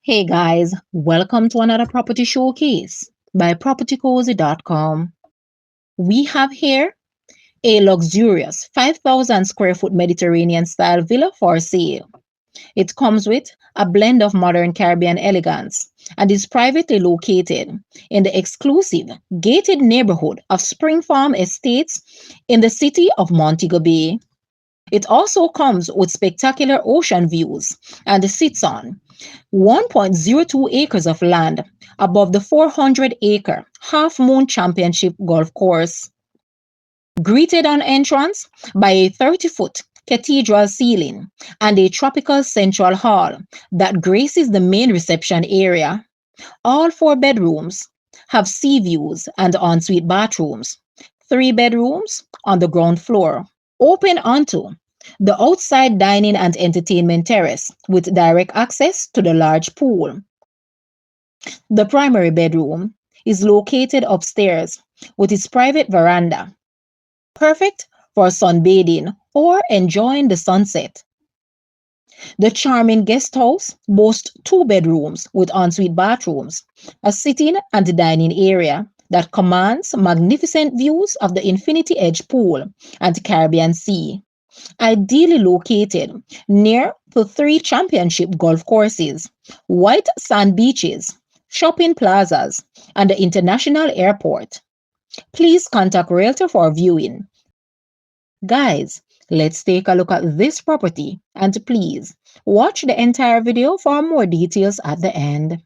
Hey guys, welcome to another property showcase by propertycozy.com. We have here a luxurious 5,000 square foot Mediterranean style villa for sale. It comes with a blend of modern Caribbean elegance and is privately located in the exclusive gated neighborhood of SpringFarm Estates in the city of Montego Bay. It also comes with spectacular ocean views and sits on 1.02 acres of land above the 400-acre Half Moon Championship golf course. Greeted on entrance by a 30-foot cathedral ceiling and a tropical central hall that graces the main reception area. All four bedrooms have sea views and ensuite bathrooms. Three bedrooms on the ground floor open onto the outside dining and entertainment terrace with direct access to the large pool. The primary bedroom is located upstairs with its private veranda, perfect for sunbathing or enjoying the sunset. The charming guest house boasts two bedrooms with ensuite bathrooms, a sitting and dining area that commands magnificent views of the Infinity Edge pool and Caribbean Sea. Ideally located near the three championship golf courses, white sand beaches, shopping plazas, and the international airport. Please contact Realtor for viewing. Guys, let's take a look at this property and please watch the entire video for more details at the end.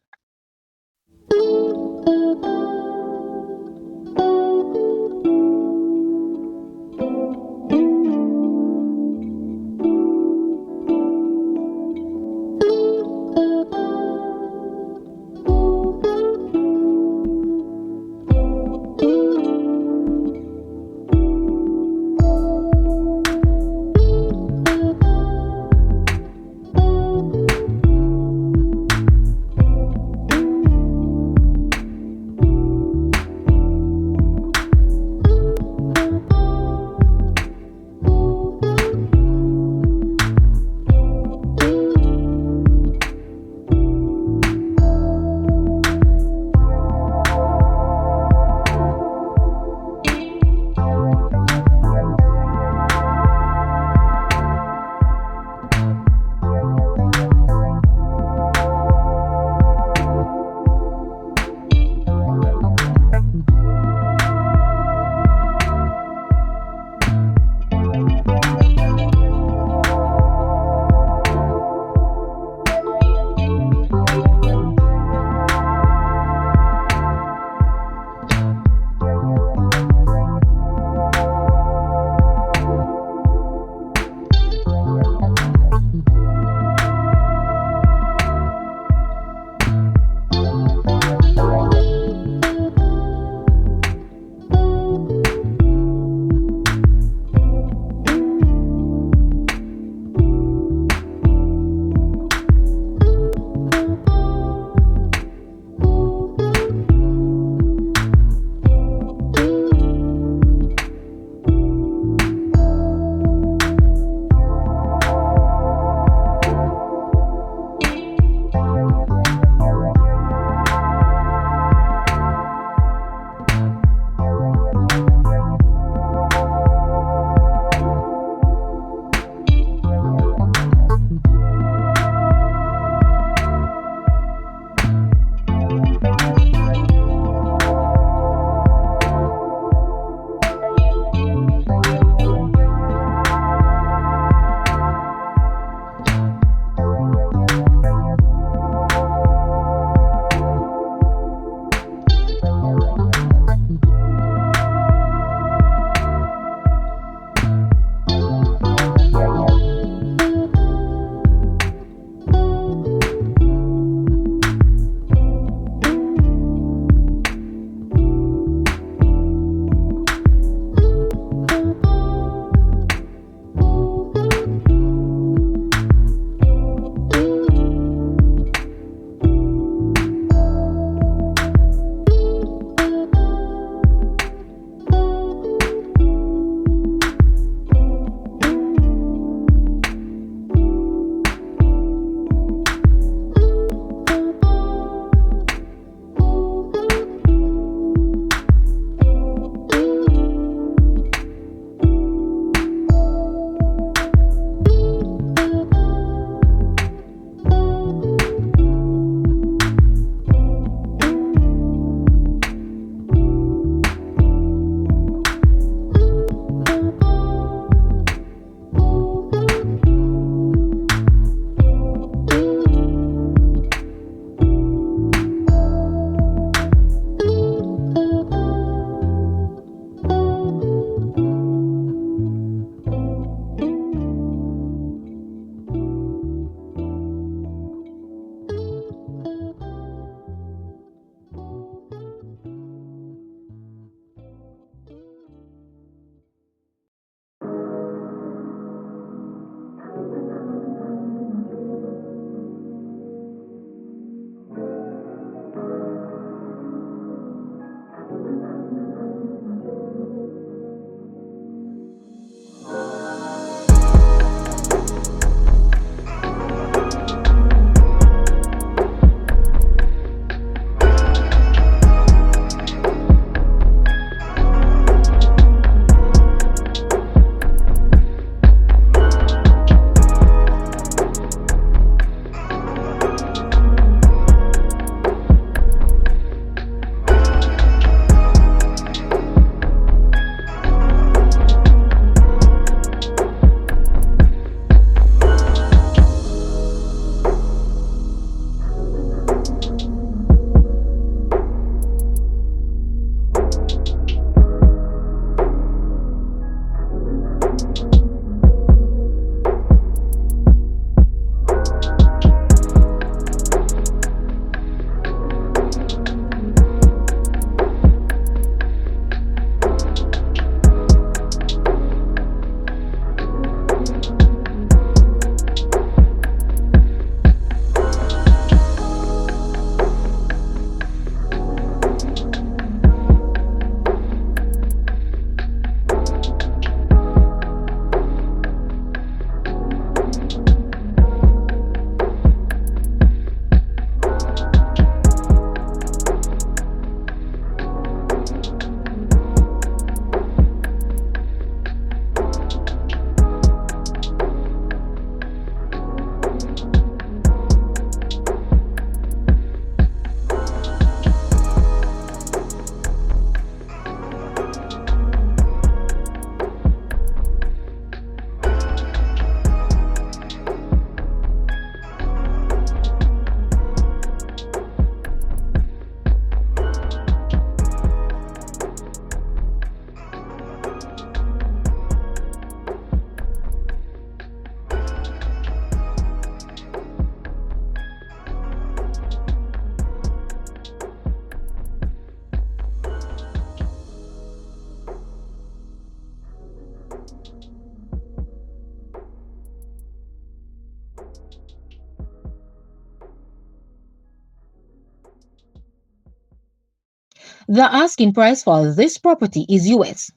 The asking price for this property is US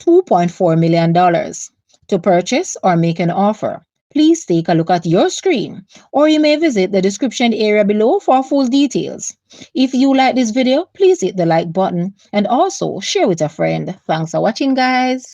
$2.4 million. To purchase or make an offer, please take a look at your screen, or you may visit the description area below for full details. If you like this video, please hit the like button and also share with a friend. Thanks for watching, guys.